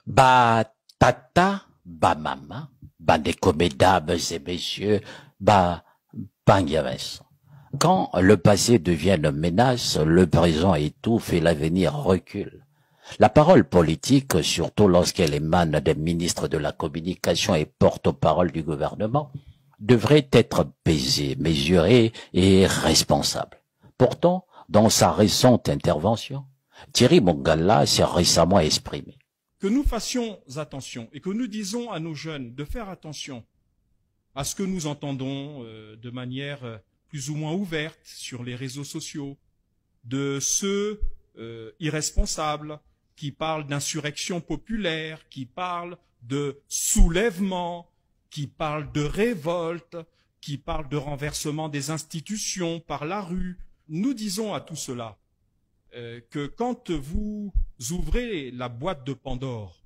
Bah, tata, bah, maman, bah, mesdames et messieurs, bah, Bangiaves. Quand le passé devient une menace, le présent étouffe et l'avenir recule. La parole politique, surtout lorsqu'elle émane des ministres de la communication et porte-parole du gouvernement, devrait être pesée, mesurée et responsable. Pourtant, dans sa récente intervention, Thierry Mongala s'est récemment exprimé. Que nous fassions attention et que nous disons à nos jeunes de faire attention à ce que nous entendons de manière plus ou moins ouverte sur les réseaux sociaux, de ceux irresponsables qui parlent d'insurrection populaire, qui parlent de soulèvement, qui parlent de révolte, qui parlent de renversement des institutions par la rue. Nous disons à tout cela que quand vous ouvrez la boîte de Pandore,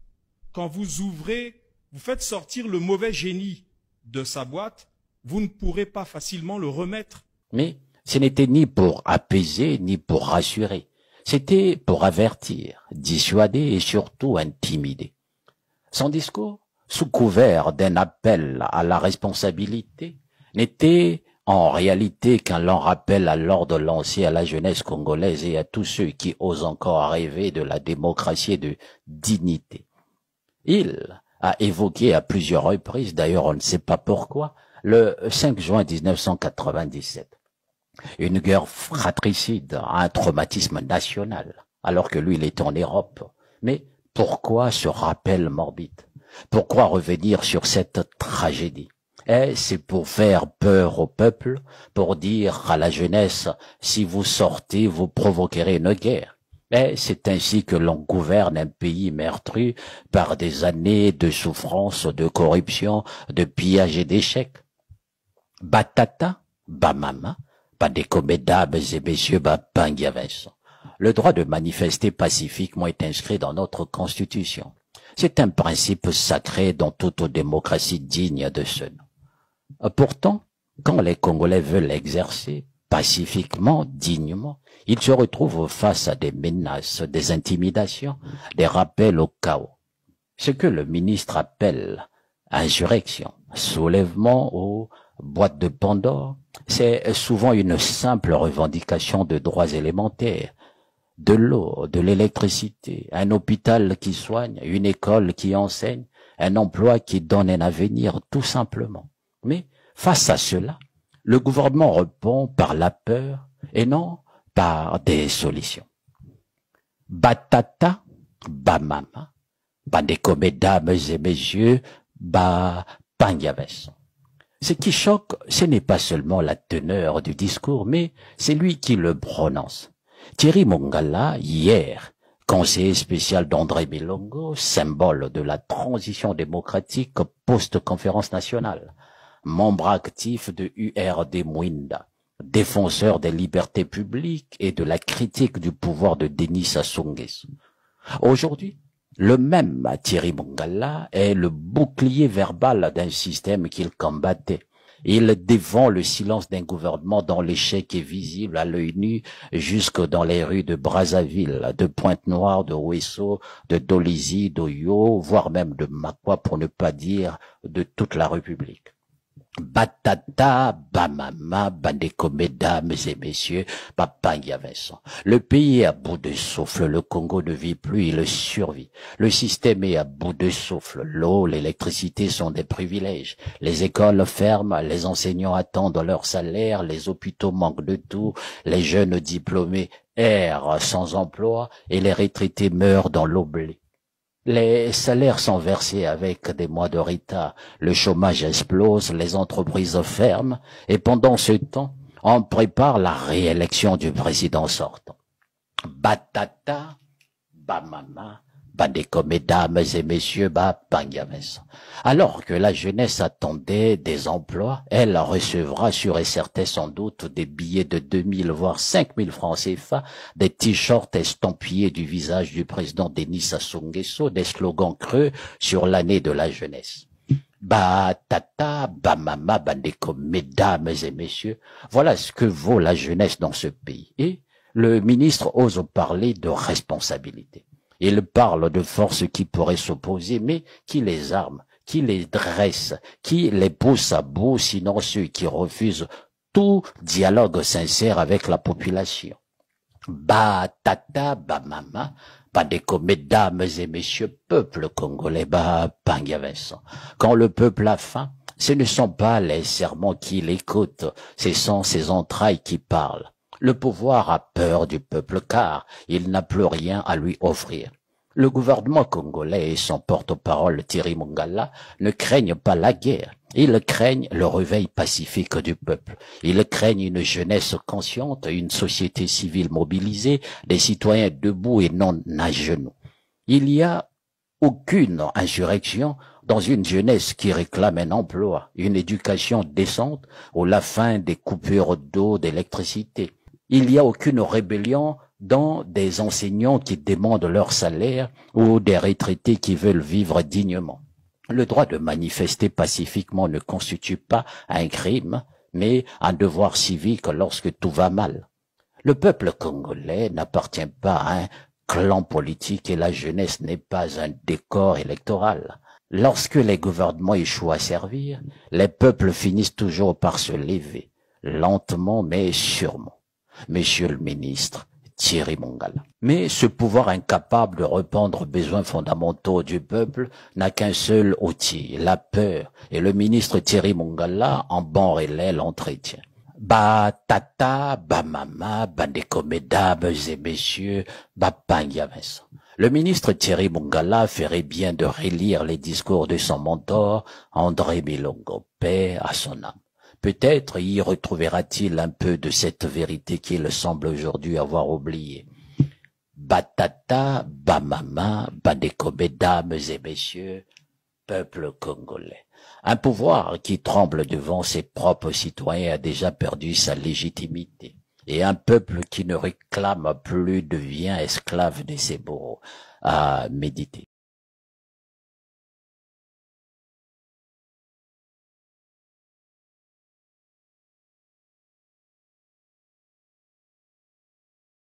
quand vous ouvrez, vous faites sortir le mauvais génie de sa boîte, vous ne pourrez pas facilement le remettre. Mais ce n'était ni pour apaiser, ni pour rassurer. C'était pour avertir, dissuader et surtout intimider. Son discours, sous couvert d'un appel à la responsabilité, n'était en réalité qu'un lent rappel à l'ordre lancé à la jeunesse congolaise et à tous ceux qui osent encore rêver de la démocratie et de dignité. Il a évoqué à plusieurs reprises, d'ailleurs on ne sait pas pourquoi, le 5 juin 1997. Une guerre fratricide, un traumatisme national, alors que lui, il est en Europe. Mais pourquoi ce rappel morbide? Pourquoi revenir sur cette tragédie? Et c'est pour faire peur au peuple, pour dire à la jeunesse, si vous sortez, vous provoquerez une guerre. Et c'est ainsi que l'on gouverne un pays meurtri par des années de souffrance, de corruption, de pillage et d'échecs. Batata, bamama, mesdames et messieurs, Bangiaves. Le droit de manifester pacifiquement est inscrit dans notre Constitution. C'est un principe sacré dans toute démocratie digne de ce nom. Pourtant, quand les Congolais veulent l'exercer pacifiquement, dignement, ils se retrouvent face à des menaces, des intimidations, des rappels au chaos. Ce que le ministre appelle insurrection, soulèvement ou boîte de Pandore, c'est souvent une simple revendication de droits élémentaires, de l'eau, de l'électricité, un hôpital qui soigne, une école qui enseigne, un emploi qui donne un avenir, tout simplement. Mais face à cela, le gouvernement répond par la peur et non par des solutions. Batata, bamama, mesdames et messieurs, Bangiaves. Ce qui choque, ce n'est pas seulement la teneur du discours, mais c'est lui qui le prononce. Thierry Mongala, hier, conseiller spécial d'André Milongo, symbole de la transition démocratique post-conférence nationale, membre actif de URD Mouinda, défenseur des libertés publiques et de la critique du pouvoir de Denis Sassou Nguesso. Aujourd'hui, le même Thierry Mongala est le bouclier verbal d'un système qu'il combattait. Il défend le silence d'un gouvernement dont l'échec est visible à l'œil nu jusque dans les rues de Brazzaville, de Pointe-Noire, de Ouesso, de Dolisie, d'Oyo, voire même de Makwa pour ne pas dire de toute la République. Batata, bamama, mesdames et messieurs, Bangiaves. Le pays est à bout de souffle, le Congo ne vit plus, il survit. Le système est à bout de souffle, l'eau, l'électricité sont des privilèges. Les écoles ferment, les enseignants attendent leur salaire, les hôpitaux manquent de tout, les jeunes diplômés errent sans emploi et les retraités meurent dans l'oubli. Les salaires sont versés avec des mois de retard, le chômage explose, les entreprises ferment, et pendant ce temps, on prépare la réélection du président sortant. Batata, bamama, mesdames et messieurs, Bangiaves. Alors que la jeunesse attendait des emplois, elle recevra sûr et certain sans doute des billets de 2000 voire 5000 francs CFA, des t-shirts estampillés du visage du président Denis Sassou Nguesso, des slogans creux sur l'année de la jeunesse. Batata, bamama, mesdames et messieurs, voilà ce que vaut la jeunesse dans ce pays. Et le ministre ose parler de responsabilité. Il parle de forces qui pourraient s'opposer, mais qui les arme, qui les dresse, qui les pousse à bout, sinon ceux qui refusent tout dialogue sincère avec la population. Ba tata, ba mama, Badeko, mesdames et messieurs, peuple congolais, ba Pangia Vincent. Quand le peuple a faim, ce ne sont pas les serments qui l'écoutent, ce sont ses entrailles qui parlent. Le pouvoir a peur du peuple car il n'a plus rien à lui offrir. Le gouvernement congolais et son porte-parole Thierry Mongala ne craignent pas la guerre. Ils craignent le réveil pacifique du peuple. Ils craignent une jeunesse consciente, une société civile mobilisée, des citoyens debout et non à genoux. Il n'y a aucune insurrection dans une jeunesse qui réclame un emploi, une éducation décente ou la fin des coupures d'eau, d'électricité. Il n'y a aucune rébellion dans des enseignants qui demandent leur salaire ou des retraités qui veulent vivre dignement. Le droit de manifester pacifiquement ne constitue pas un crime, mais un devoir civique lorsque tout va mal. Le peuple congolais n'appartient pas à un clan politique et la jeunesse n'est pas un décor électoral. Lorsque les gouvernements échouent à servir, les peuples finissent toujours par se lever, lentement mais sûrement. Monsieur le ministre Thierry Mongala. Mais ce pouvoir incapable de répondre aux besoins fondamentaux du peuple n'a qu'un seul outil, la peur, et le ministre Thierry Mongala en bon relais l'entretient. Ba tata, ba mama, bandeko mesdames et messieurs, ba Pangia Vincent. Le ministre Thierry Mongala ferait bien de relire les discours de son mentor, André Milongo, paix à son âme. Peut-être y retrouvera-t-il un peu de cette vérité qu'il semble aujourd'hui avoir oubliée. Batata, bamama, bandeko mesdames et messieurs, peuple congolais. Un pouvoir qui tremble devant ses propres citoyens a déjà perdu sa légitimité. Et un peuple qui ne réclame plus devient esclave de ses bourreaux. À méditer.